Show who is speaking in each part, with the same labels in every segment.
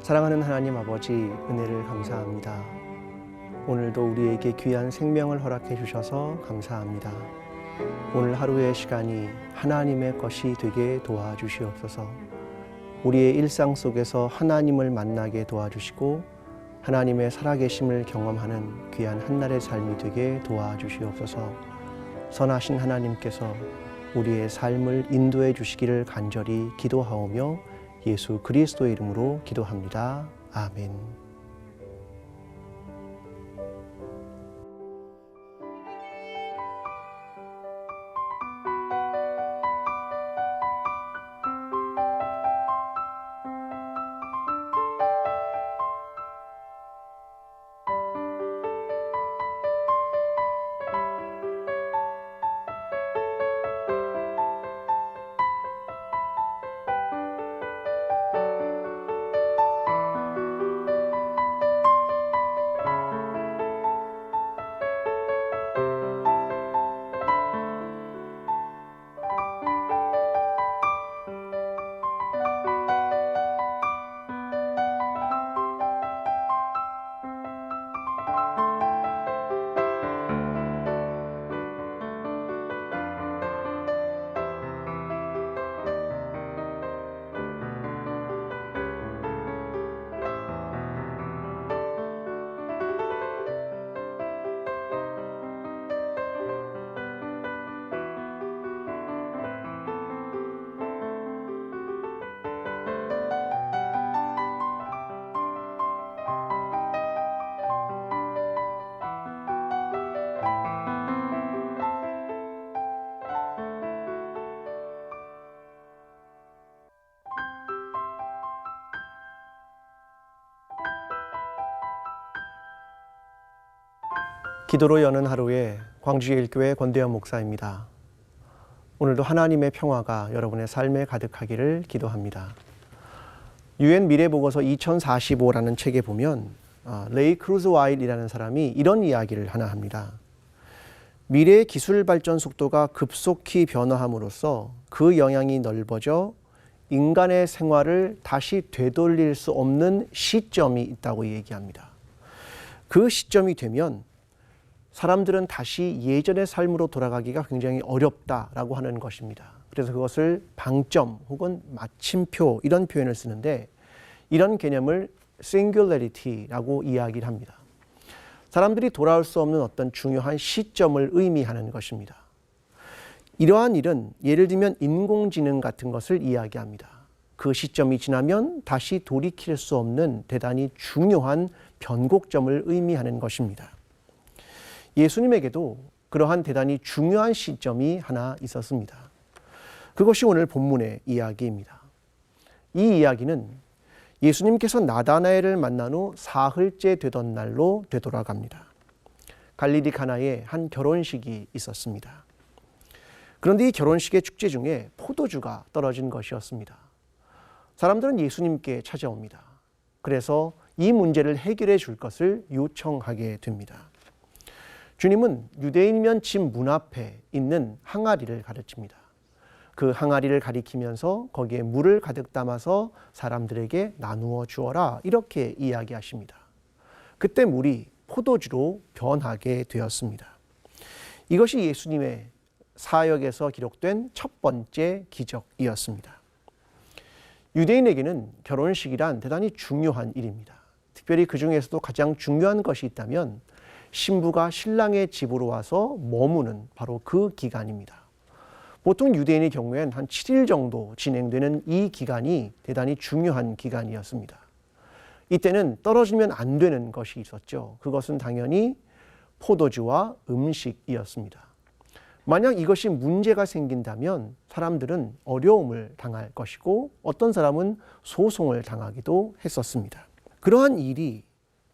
Speaker 1: 사랑하는 하나님 아버지, 은혜를 감사합니다. 오늘도 우리에게 귀한 생명을 허락해 주셔서 감사합니다. 오늘 하루의 시간이 하나님의 것이 되게 도와주시옵소서. 우리의 일상 속에서 하나님을 만나게 도와주시고 하나님의 살아계심을 경험하는 귀한 한날의 삶이 되게 도와주시옵소서. 선하신 하나님께서 우리의 삶을 인도해 주시기를 간절히 기도하오며 예수 그리스도의 이름으로 기도합니다. 아멘. 기도로 여는 하루의 광주일교회 권대현 목사입니다. 오늘도 하나님의 평화가 여러분의 삶에 가득하기를 기도합니다. UN 미래보고서 2045라는 책에 보면 레이 크루즈와일이라는 사람이 이런 이야기를 하나 합니다. 미래의 기술 발전 속도가 급속히 변화함으로써 그 영향이 넓어져 인간의 생활을 다시 되돌릴 수 없는 시점이 있다고 얘기합니다. 그 시점이 되면 사람들은 다시 예전의 삶으로 돌아가기가 굉장히 어렵다라고 하는 것입니다. 그래서 그것을 방점 혹은 마침표 이런 표현을 쓰는데 이런 개념을 singularity라고 이야기를 합니다. 사람들이 돌아올 수 없는 어떤 중요한 시점을 의미하는 것입니다. 이러한 일은 예를 들면 인공지능 같은 것을 이야기합니다. 그 시점이 지나면 다시 돌이킬 수 없는 대단히 중요한 변곡점을 의미하는 것입니다. 예수님에게도 그러한 대단히 중요한 시점이 하나 있었습니다. 그것이 오늘 본문의 이야기입니다. 이 이야기는 예수님께서 나다나엘을 만난 후 사흘째 되던 날로 되돌아갑니다. 갈릴리 가나에 한 결혼식이 있었습니다. 그런데 이 결혼식의 축제 중에 포도주가 떨어진 것이었습니다. 사람들은 예수님께 찾아옵니다. 그래서 이 문제를 해결해 줄 것을 요청하게 됩니다. 주님은 유대인이면 집 문 앞에 있는 항아리를 가르칩니다. 그 항아리를 가리키면서 거기에 물을 가득 담아서 사람들에게 나누어 주어라 이렇게 이야기하십니다. 그때 물이 포도주로 변하게 되었습니다. 이것이 예수님의 사역에서 기록된 첫 번째 기적이었습니다. 유대인에게는 결혼식이란 대단히 중요한 일입니다. 특별히 그 중에서도 가장 중요한 것이 있다면 신부가 신랑의 집으로 와서 머무는 바로 그 기간입니다. 보통 유대인의 경우엔 한 7일 정도 진행되는 이 기간이 대단히 중요한 기간이었습니다. 이때는 떨어지면 안 되는 것이 있었죠. 그것은 당연히 포도주와 음식이었습니다. 만약 이것이 문제가 생긴다면 사람들은 어려움을 당할 것이고 어떤 사람은 소송을 당하기도 했었습니다. 그러한 일이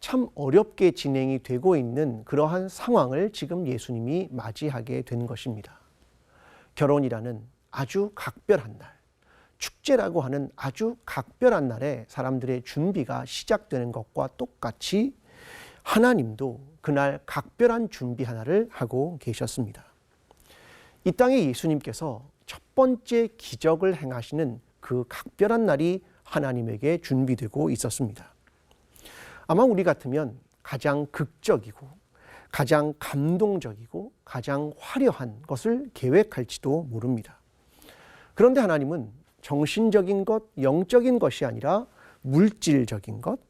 Speaker 1: 참 어렵게 진행이 되고 있는 그러한 상황을 지금 예수님이 맞이하게 된 것입니다. 결혼이라는 아주 각별한 날, 축제라고 하는 아주 각별한 날에 사람들의 준비가 시작되는 것과 똑같이 하나님도 그날 각별한 준비 하나를 하고 계셨습니다. 이 땅에 예수님께서 첫 번째 기적을 행하시는 그 각별한 날이 하나님에게 준비되고 있었습니다. 아마 우리 같으면 가장 극적이고 가장 감동적이고 가장 화려한 것을 계획할지도 모릅니다. 그런데 하나님은 정신적인 것, 영적인 것이 아니라 물질적인 것,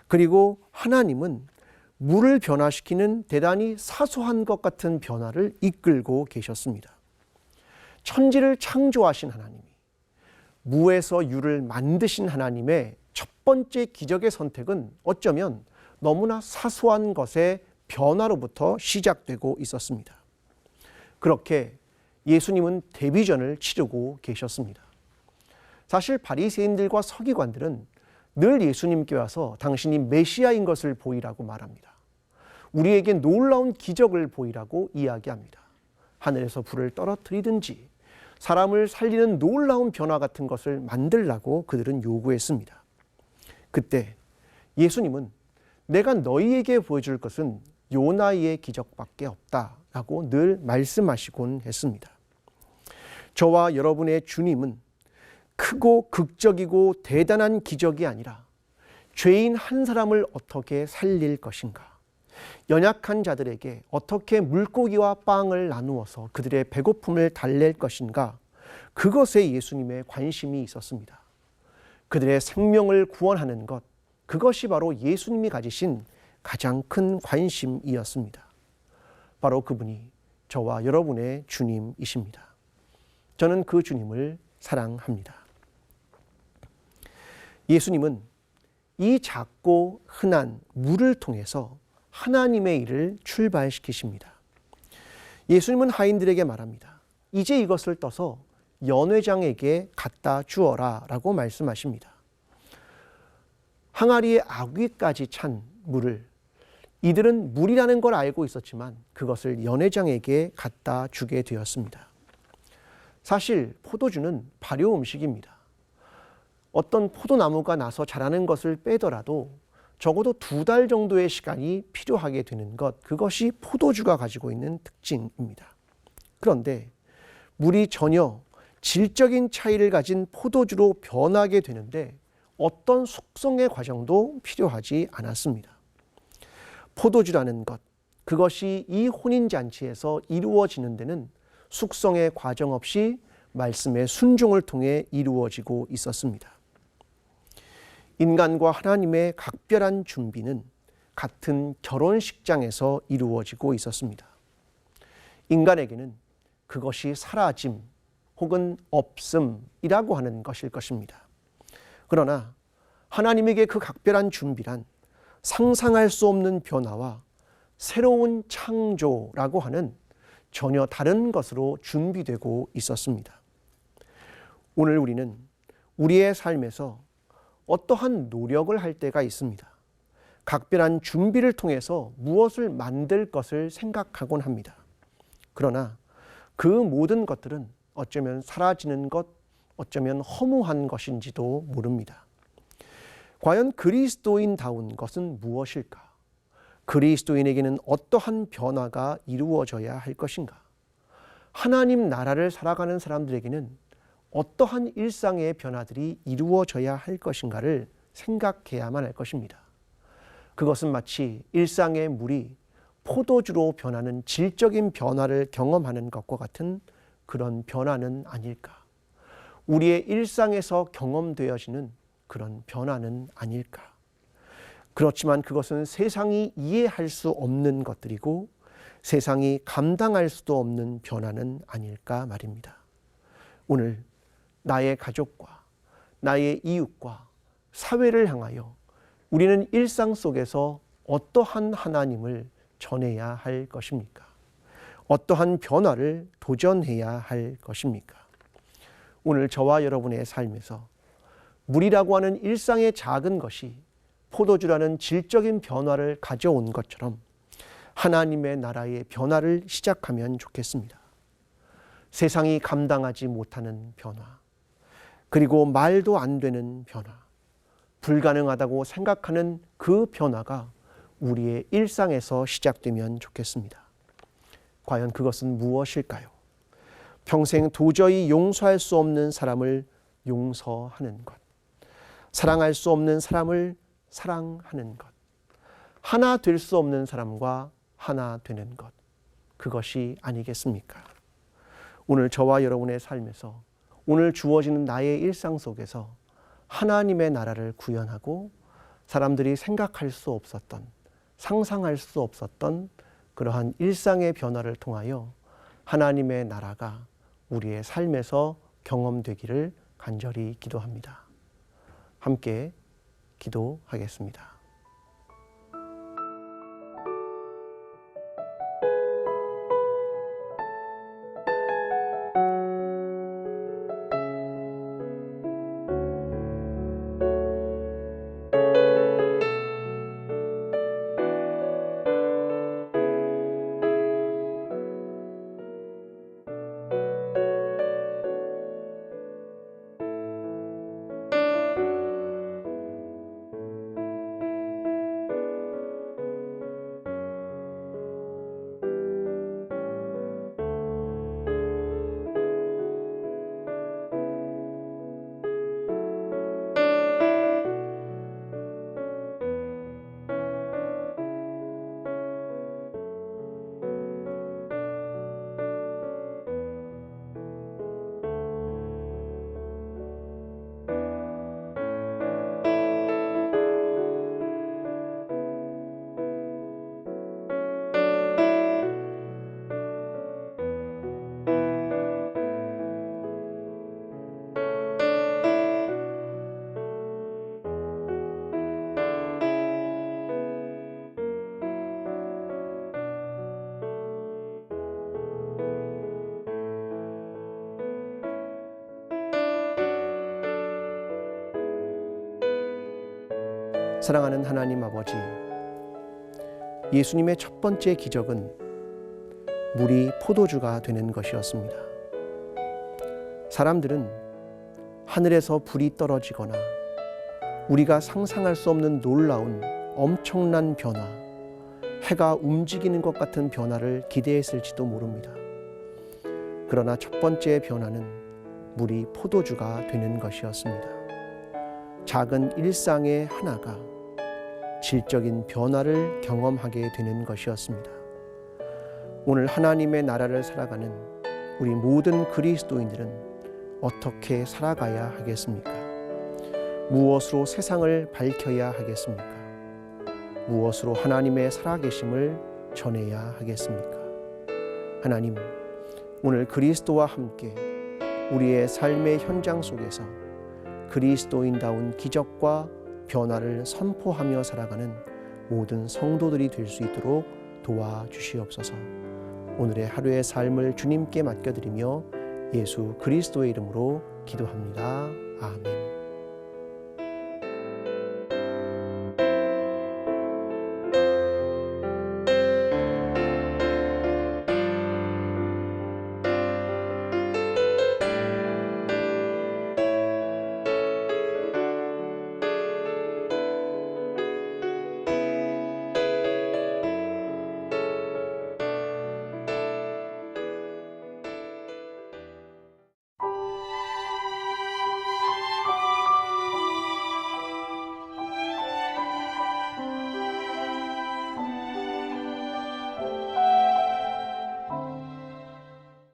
Speaker 1: 그리고 하나님은 물을 변화시키는 대단히 사소한 것 같은 변화를 이끌고 계셨습니다. 천지를 창조하신 하나님이 무에서 유를 만드신 하나님의 첫 번째 기적의 선택은 어쩌면 너무나 사소한 것의 변화로부터 시작되고 있었습니다. 그렇게 예수님은 데뷔전을 치르고 계셨습니다. 사실 바리새인들과 서기관들은 늘 예수님께 와서 당신이 메시아인 것을 보이라고 말합니다. 우리에게 놀라운 기적을 보이라고 이야기합니다. 하늘에서 불을 떨어뜨리든지 사람을 살리는 놀라운 변화 같은 것을 만들라고 그들은 요구했습니다. 그때 예수님은 내가 너희에게 보여줄 것은 요나의 기적밖에 없다라고 늘 말씀하시곤 했습니다. 저와 여러분의 주님은 크고 극적이고 대단한 기적이 아니라 죄인 한 사람을 어떻게 살릴 것인가, 연약한 자들에게 어떻게 물고기와 빵을 나누어서 그들의 배고픔을 달랠 것인가, 그것에 예수님의 관심이 있었습니다. 그들의 생명을 구원하는 것, 그것이 바로 예수님이 가지신 가장 큰 관심이었습니다. 바로 그분이 저와 여러분의 주님이십니다. 저는 그 주님을 사랑합니다. 예수님은 이 작고 흔한 물을 통해서 하나님의 일을 출발시키십니다. 예수님은 하인들에게 말합니다. 이제 이것을 떠서 연회장에게 갖다 주어라 라고 말씀하십니다. 항아리에 아귀까지 찬 물을 이들은 물이라는 걸 알고 있었지만 그것을 연회장에게 갖다 주게 되었습니다. 사실 포도주는 발효 음식입니다. 어떤 포도나무가 나서 자라는 것을 빼더라도 적어도 2달 정도의 시간이 필요하게 되는 것, 그것이 포도주가 가지고 있는 특징입니다. 그런데 물이 전혀 질적인 차이를 가진 포도주로 변하게 되는데 어떤 숙성의 과정도 필요하지 않았습니다. 포도주라는 것, 그것이 이 혼인잔치에서 이루어지는 데는 숙성의 과정 없이 말씀의 순종을 통해 이루어지고 있었습니다. 인간과 하나님의 각별한 준비는 같은 결혼식장에서 이루어지고 있었습니다. 인간에게는 그것이 사라짐 혹은 없음이라고 하는 것일 것입니다. 그러나 하나님에게 그 각별한 준비란 상상할 수 없는 변화와 새로운 창조라고 하는 전혀 다른 것으로 준비되고 있었습니다. 오늘 우리는 우리의 삶에서 어떠한 노력을 할 때가 있습니다. 각별한 준비를 통해서 무엇을 만들 것을 생각하곤 합니다. 그러나 그 모든 것들은 어쩌면 사라지는 것, 어쩌면 허무한 것인지도 모릅니다. 과연 그리스도인다운 것은 무엇일까? 그리스도인에게는 어떠한 변화가 이루어져야 할 것인가? 하나님 나라를 살아가는 사람들에게는 어떠한 일상의 변화들이 이루어져야 할 것인가를 생각해야만 할 것입니다. 그것은 마치 일상의 물이 포도주로 변하는 질적인 변화를 경험하는 것과 같은 그런 변화는 아닐까? 우리의 일상에서 경험되어지는 그런 변화는 아닐까? 그렇지만 그것은 세상이 이해할 수 없는 것들이고 세상이 감당할 수도 없는 변화는 아닐까 말입니다. 오늘 나의 가족과 나의 이웃과 사회를 향하여 우리는 일상 속에서 어떠한 하나님을 전해야 할 것입니까? 어떠한 변화를 도전해야 할 것입니까? 오늘 저와 여러분의 삶에서 물이라고 하는 일상의 작은 것이 포도주라는 질적인 변화를 가져온 것처럼 하나님의 나라의 변화를 시작하면 좋겠습니다. 세상이 감당하지 못하는 변화, 그리고 말도 안 되는 변화, 불가능하다고 생각하는 그 변화가 우리의 일상에서 시작되면 좋겠습니다. 과연 그것은 무엇일까요? 평생 도저히 용서할 수 없는 사람을 용서하는 것, 사랑할 수 없는 사람을 사랑하는 것, 하나 될 수 없는 사람과 하나 되는 것, 그것이 아니겠습니까? 오늘 저와 여러분의 삶에서, 오늘 주어지는 나의 일상 속에서 하나님의 나라를 구현하고 사람들이 생각할 수 없었던, 상상할 수 없었던 그러한 일상의 변화를 통하여 하나님의 나라가 우리의 삶에서 경험되기를 간절히 기도합니다. 함께 기도하겠습니다. 사랑하는 하나님 아버지, 예수님의 첫 번째 기적은 물이 포도주가 되는 것이었습니다. 사람들은 하늘에서 불이 떨어지거나 우리가 상상할 수 없는 놀라운 엄청난 변화, 해가 움직이는 것 같은 변화를 기대했을지도 모릅니다. 그러나 첫 번째 변화는 물이 포도주가 되는 것이었습니다. 작은 일상의 하나가 질적인 변화를 경험하게 되는 것이었습니다. 오늘 하나님의 나라를 살아가는 우리 모든 그리스도인들은 어떻게 살아가야 하겠습니까? 무엇으로 세상을 밝혀야 하겠습니까? 무엇으로 하나님의 살아계심을 전해야 하겠습니까? 하나님, 오늘 그리스도와 함께 우리의 삶의 현장 속에서 그리스도인다운 기적과 변화를 선포하며 살아가는 모든 성도들이 될 수 있도록 도와주시옵소서. 오늘의 하루의 삶을 주님께 맡겨드리며 예수 그리스도의 이름으로 기도합니다. 아멘.